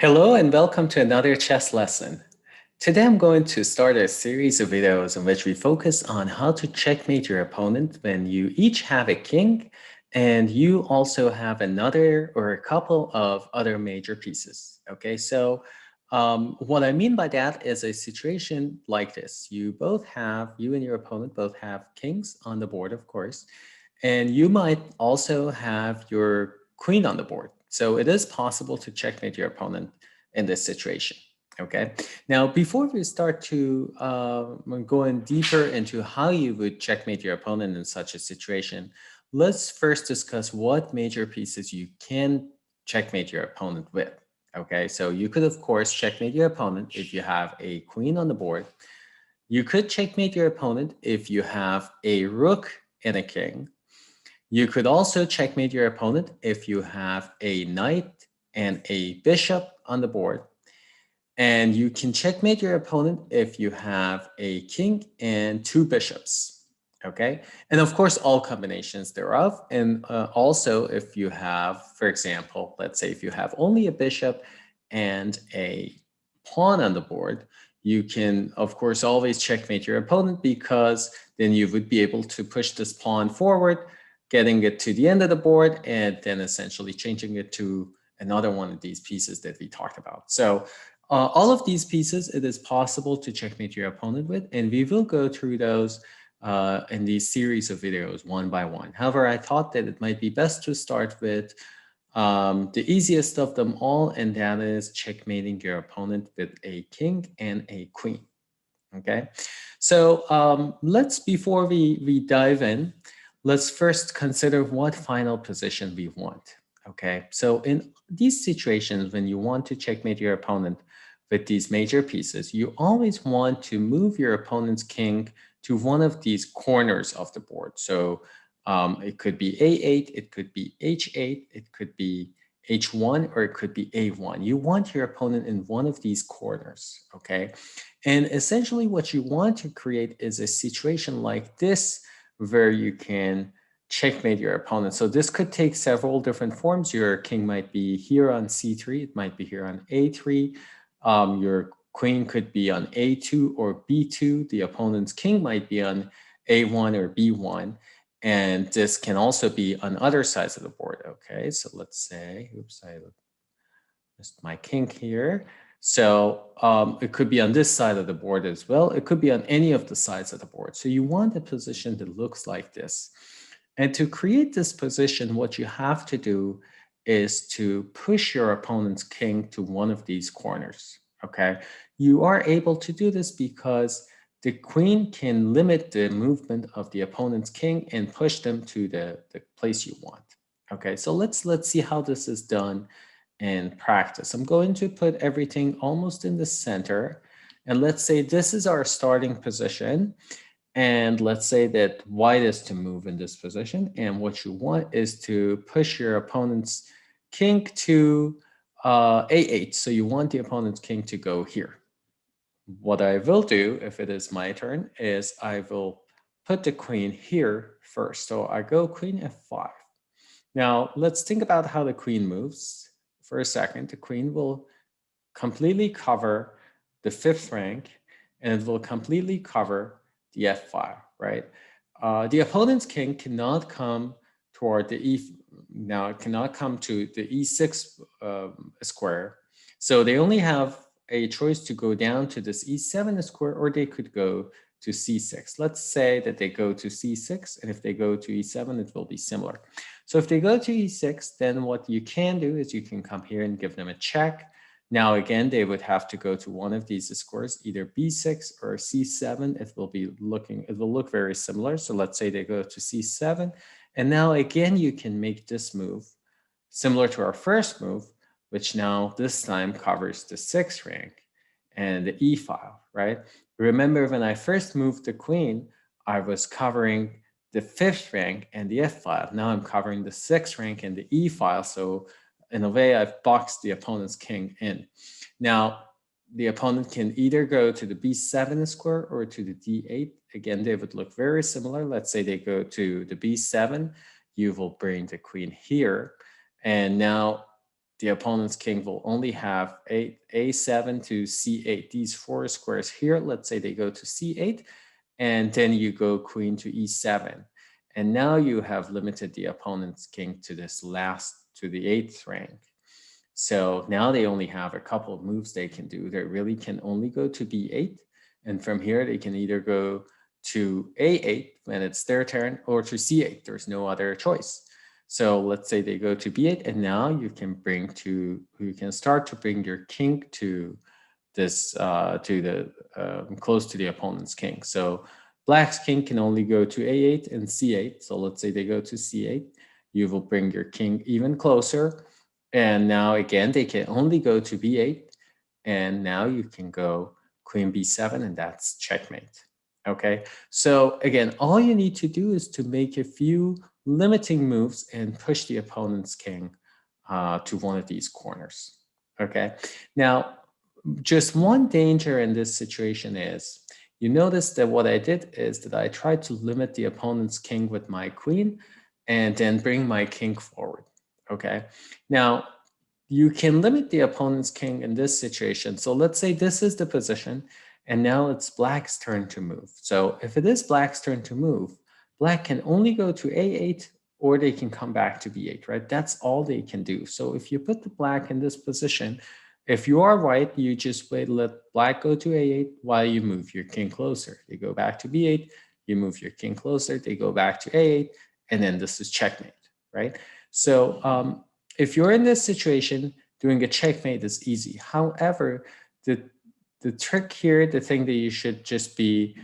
Hello and welcome to another chess lesson. Today I'm going to start a series of videos in which we focus on how to checkmate your opponent when you each have a king and you also have another or a couple of other major pieces. Okay, so what I mean by that is a situation like this. You and your opponent both have kings on the board, of course, and you might also have your queen on the board. So it is possible to checkmate your opponent in this situation. Okay. Now, before we start to going deeper into how you would checkmate your opponent in such a situation, let's first discuss what major pieces you can checkmate your opponent with. Okay, so you could, of course, checkmate your opponent if you have a queen on the board. You could checkmate your opponent if you have a rook and a king. You could also checkmate your opponent if you have a knight and a bishop on the board. And you can checkmate your opponent if you have a king and two bishops. Okay. And of course, all combinations thereof. And also, if you have, for example, let's say if you have only a bishop and a pawn on the board, you can, of course, always checkmate your opponent because then you would be able to push this pawn forward, getting it to the end of the board, and then essentially changing it to another one of these pieces that we talked about. So all of these pieces, it is possible to checkmate your opponent with, and we will go through those in these series of videos one by one. However, I thought that it might be best to start with the easiest of them all, and that is checkmating your opponent with a king and a queen. Okay, so before we dive in, let's first consider what final position we want. Okay, so in these situations, when you want to checkmate your opponent with these major pieces, you always want to move your opponent's king to one of these corners of the board. So it could be A8, it could be H8, it could be H1, or it could be A1. You want your opponent in one of these corners, okay? And essentially what you want to create is a situation like this where you can checkmate your opponent. So this could take several different forms. Your king might be here on C3, it might be here on A3. Your queen could be on A2 or B2. The opponent's king might be on A1 or B1. And this can also be on other sides of the board. Okay, so let's say, oops, I missed my king here. So it could be on this side of the board as well. It could be on any of the sides of the board. So you want a position that looks like this. And to create this position, what you have to do is to push your opponent's king to one of these corners, okay? You are able to do this because the queen can limit the movement of the opponent's king and push them to the place you want. Okay, so let's see how this is done in practice. I'm going to put everything almost in the center. And let's say this is our starting position. And let's say that white is to move in this position. And what you want is to push your opponent's king to A8. So you want the opponent's king to go here. What I will do, if it is my turn, is I will put the queen here first. So I go queen F5. Now, let's think about how the queen moves for a second. The queen will completely cover the fifth rank, and it will completely cover the F file, right? The opponent's king cannot come toward the now it cannot come to the E6 square. So they only have a choice to go down to this E7 square, or they could go to C6. Let's say that they go to C6, and if they go to E7, it will be similar. So if they go to E6, then what you can do is you can come here and give them a check. Now, again, they would have to go to one of these scores, either B6 or C7. It will look very similar. So let's say they go to C7. And now, again, you can make this move similar to our first move, which now this time covers the 6th rank and the E file, right? Remember, when I first moved the queen, I was covering the 5th rank and the F file. Now I'm covering the 6th rank and the E file. So in a way, I've boxed the opponent's king in. Now, the opponent can either go to the B7 square or to the D8. Again, they would look very similar. Let's say they go to the B7. You will bring the queen here. And now the opponent's king will only have a7 to c8. These 4 squares here, let's say they go to c8, and then you go queen to e7. And now you have limited the opponent's king to this to the 8th rank. So now they only have a couple of moves they can do. They really can only go to b8. And from here, they can either go to a8 when it's their turn, or to c8. There's no other choice. So let's say they go to b8, and now you can start to bring your king to this close to the opponent's king. So black's king can only go to a8 and c8. So let's say they go to c8. You will bring your king even closer. And now again, they can only go to b8. And now you can go queen b7, and that's checkmate. Okay, so again, all you need to do is to make a few limiting moves and push the opponent's king to one of these corners. Okay, now just one danger in this situation is, you notice that what I did is that I tried to limit the opponent's king with my queen and then bring my king forward. Okay, now you can limit the opponent's king in this situation. So let's say this is the position, and now it's black's turn to move. So if it is black's turn to move, black can only go to a8, or they can come back to b8, right? That's all they can do. So if you put the black in this position, if you are white, you just wait, let black go to a8 while you move your king closer. They go back to b8, you move your king closer, they go back to a8, and then this is checkmate, right? So if you're in this situation, doing a checkmate is easy. However, the trick here, the thing that you should just be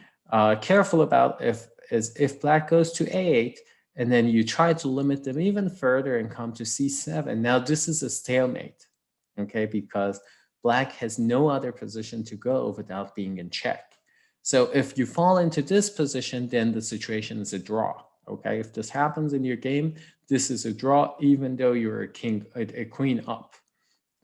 careful about is if black goes to a8, and then you try to limit them even further and come to c7. Now this is a stalemate, okay, because black has no other position to go without being in check. So if you fall into this position, then the situation is a draw. Okay, if this happens in your game, this is a draw, even though you're a queen up.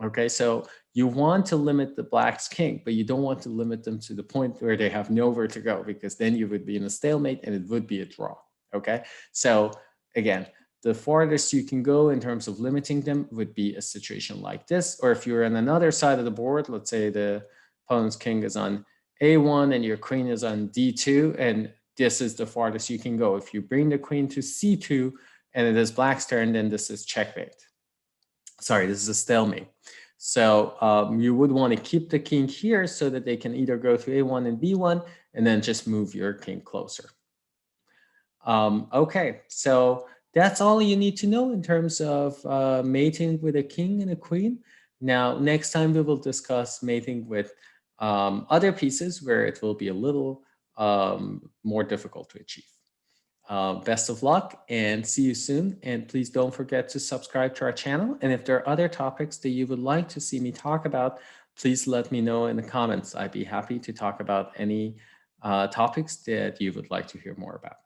Okay, so you want to limit the black's king, but you don't want to limit them to the point where they have nowhere to go, because then you would be in a stalemate and it would be a draw. Okay, so again, the farthest you can go in terms of limiting them would be a situation like this. Or if you're on another side of the board, let's say the opponent's king is on a1 and your queen is on d2, and this is the farthest you can go. If you bring the queen to c2 and it is black's turn, then this is checkmate. Sorry, this is a stalemate. So you would want to keep the king here so that they can either go to a1 and b1, and then just move your king closer. Okay, so that's all you need to know in terms of mating with a king and a queen. Now, next time we will discuss mating with other pieces where it will be a little more difficult to achieve. Best of luck and see you soon. And please don't forget to subscribe to our channel. And if there are other topics that you would like to see me talk about, please let me know in the comments. I'd be happy to talk about any topics that you would like to hear more about.